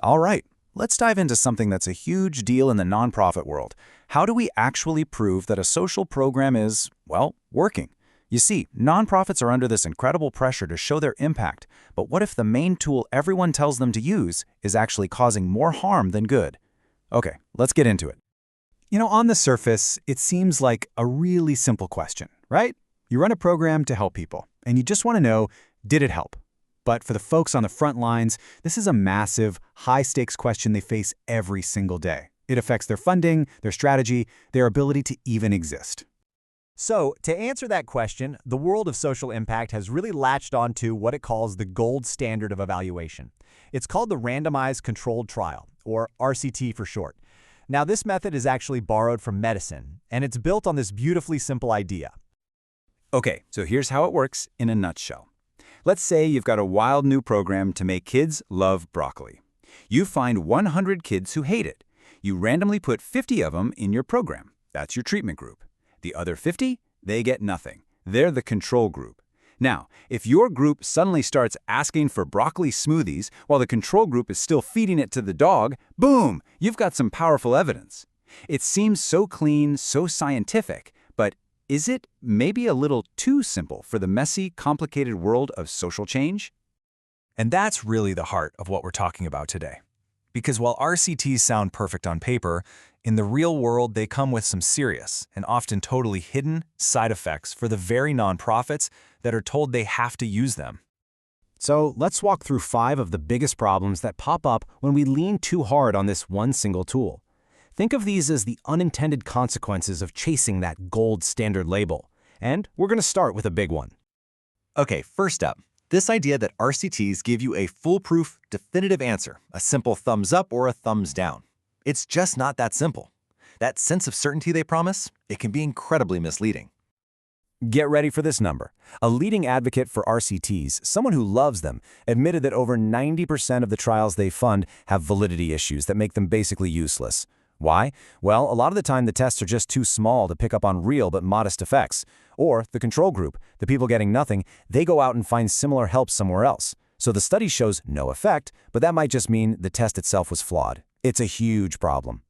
All right, let's dive into something that's a huge deal in the nonprofit world. How do we actually prove that a social program is, well, working? You see, nonprofits are under this incredible pressure to show their impact, but what if the main tool everyone tells them to use is actually causing more harm than good? Okay, let's get into it. On the surface, it seems like a really simple question, right? You run a program to help people, and you just want to know, did it help? But for the folks on the front lines, this is a massive, high-stakes question they face every single day. It affects their funding, their strategy, their ability to even exist. So, to answer that question, the world of social impact has really latched onto what it calls the gold standard of evaluation. It's called the Randomized Controlled Trial, or RCT for short. Now, this method is actually borrowed from medicine, and it's built on this beautifully simple idea. Okay, so here's how it works in a nutshell. Let's say you've got a wild new program to make kids love broccoli. You find 100 kids who hate it. You randomly put 50 of them in your program. That's your treatment group. The other 50, they get nothing. They're the control group. Now, if your group suddenly starts asking for broccoli smoothies while the control group is still feeding it to the dog, boom, you've got some powerful evidence. It seems so clean, so scientific, but is it maybe a little too simple for the messy, complicated world of social change? And that's really the heart of what we're talking about today. Because while RCTs sound perfect on paper, in the real world they come with some serious and often totally hidden side effects for the very nonprofits that are told they have to use them. So let's walk through 5 of the biggest problems that pop up when we lean too hard on this one single tool. Think of these as the unintended consequences of chasing that gold standard label. And we're going to start with a big one. Okay, first up, this idea that RCTs give you a foolproof, definitive answer, a simple thumbs up or a thumbs down. It's just not that simple. That sense of certainty they promise, it can be incredibly misleading. Get ready for this number. A leading advocate for RCTs, someone who loves them, admitted that over 90% of the trials they fund have validity issues that make them basically useless. Why? Well, a lot of the time the tests are just too small to pick up on real but modest effects. Or the control group, the people getting nothing, they go out and find similar help somewhere else. So the study shows no effect, but that might just mean the test itself was flawed. It's a huge problem.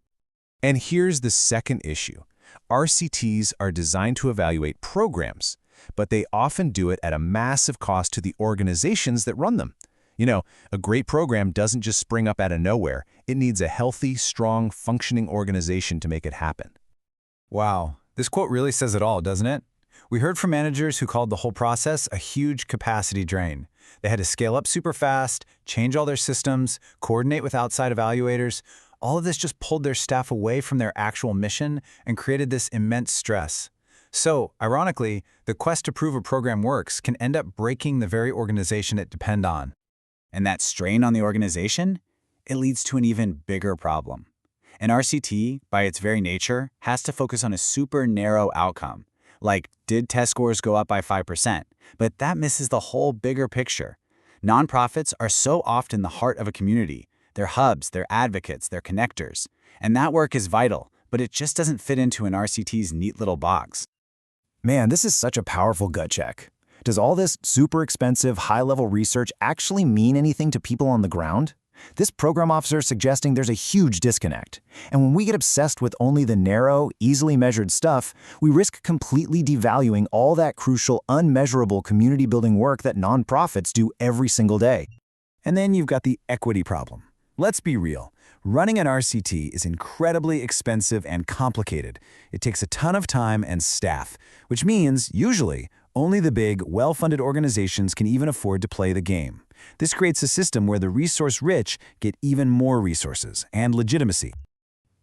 And here's the second issue. RCTs are designed to evaluate programs, but they often do it at a massive cost to the organizations that run them. A great program doesn't just spring up out of nowhere. It needs a healthy, strong, functioning organization to make it happen. Wow, this quote really says it all, doesn't it? We heard from managers who called the whole process a huge capacity drain. They had to scale up super fast, change all their systems, coordinate with outside evaluators. All of this just pulled their staff away from their actual mission and created this immense stress. So, ironically, the quest to prove a program works can end up breaking the very organization it depends on. And that strain on the organization? It leads to an even bigger problem. An RCT, by its very nature, has to focus on a super narrow outcome. Like, did test scores go up by 5%? But that misses the whole bigger picture. Nonprofits are so often the heart of a community. They're hubs, they're advocates, they're connectors. And that work is vital, but it just doesn't fit into an RCT's neat little box. Man, this is such a powerful gut check. Does all this super expensive, high-level research actually mean anything to people on the ground? This program officer is suggesting there's a huge disconnect. And when we get obsessed with only the narrow, easily measured stuff, we risk completely devaluing all that crucial, unmeasurable community-building work that nonprofits do every single day. And then you've got the equity problem. Let's be real. Running an RCT is incredibly expensive and complicated. It takes a ton of time and staff, which means, usually, only the big, well-funded organizations can even afford to play the game. This creates a system where the resource-rich get even more resources and legitimacy.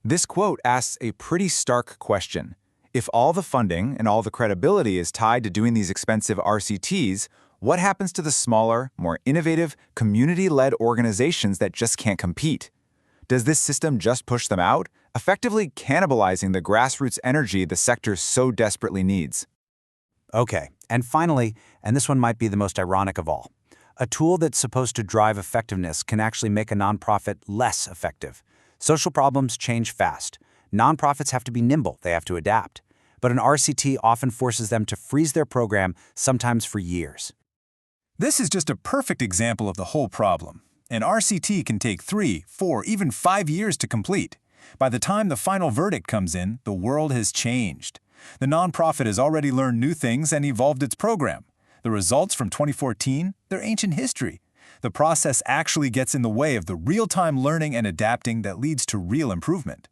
This quote asks a pretty stark question. If all the funding and all the credibility is tied to doing these expensive RCTs, what happens to the smaller, more innovative, community-led organizations that just can't compete? Does this system just push them out, effectively cannibalizing the grassroots energy the sector so desperately needs? Okay, and finally, and this one might be the most ironic of all, a tool that's supposed to drive effectiveness can actually make a nonprofit less effective. Social problems change fast. Nonprofits have to be nimble, they have to adapt. But an RCT often forces them to freeze their program, sometimes for years. This is just a perfect example of the whole problem. An RCT can take 3, 4, even 5 years to complete. By the time the final verdict comes in, the world has changed. The nonprofit has already learned new things and evolved its program. The results from 2014, they're ancient history. The process actually gets in the way of the real-time learning and adapting that leads to real improvement.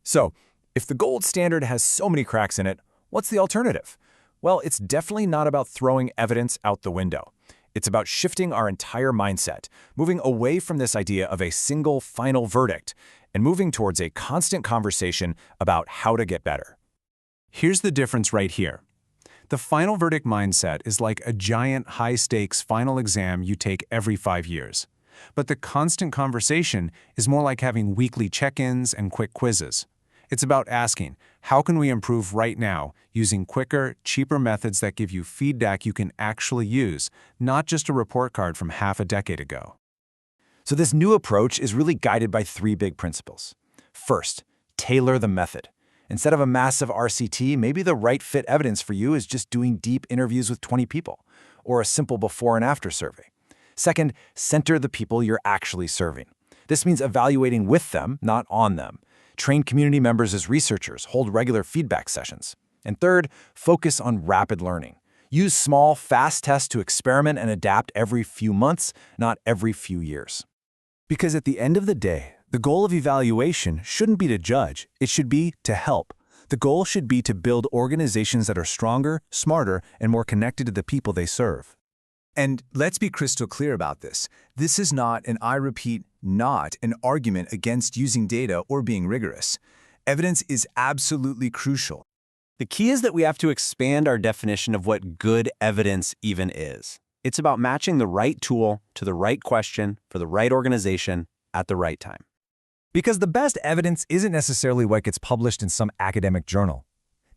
So, if the gold standard has so many cracks in it, what's the alternative? Well, it's definitely not about throwing evidence out the window. It's about shifting our entire mindset, moving away from this idea of a single final verdict, and moving towards a constant conversation about how to get better. Here's the difference right here. The final verdict mindset is like a giant high-stakes final exam you take every 5 years. But the constant conversation is more like having weekly check-ins and quick quizzes. It's about asking, how can we improve right now using quicker, cheaper methods that give you feedback you can actually use, not just a report card from half a decade ago. So this new approach is really guided by 3 big principles. First, tailor the method. Instead of a massive RCT, maybe the right fit evidence for you is just doing deep interviews with 20 people, or a simple before and after survey. Second, center the people you're actually serving. This means evaluating with them, not on them. Train community members as researchers, hold regular feedback sessions. And third, focus on rapid learning. Use small, fast tests to experiment and adapt every few months, not every few years. Because at the end of the day, the goal of evaluation shouldn't be to judge, it should be to help. The goal should be to build organizations that are stronger, smarter, and more connected to the people they serve. And let's be crystal clear about this. This is not, and I repeat, not an argument against using data or being rigorous. Evidence is absolutely crucial. The key is that we have to expand our definition of what good evidence even is. It's about matching the right tool to the right question for the right organization at the right time. Because the best evidence isn't necessarily what gets published in some academic journal.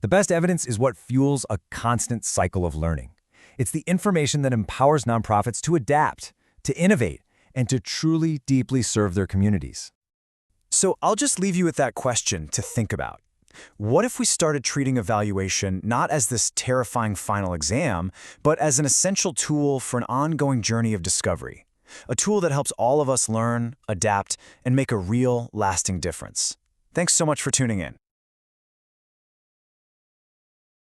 The best evidence is what fuels a constant cycle of learning. It's the information that empowers nonprofits to adapt, to innovate, and to truly deeply serve their communities. So I'll just leave you with that question to think about. What if we started treating evaluation not as this terrifying final exam, but as an essential tool for an ongoing journey of discovery? A tool that helps all of us learn, adapt, and make a real, lasting difference. Thanks so much for tuning in.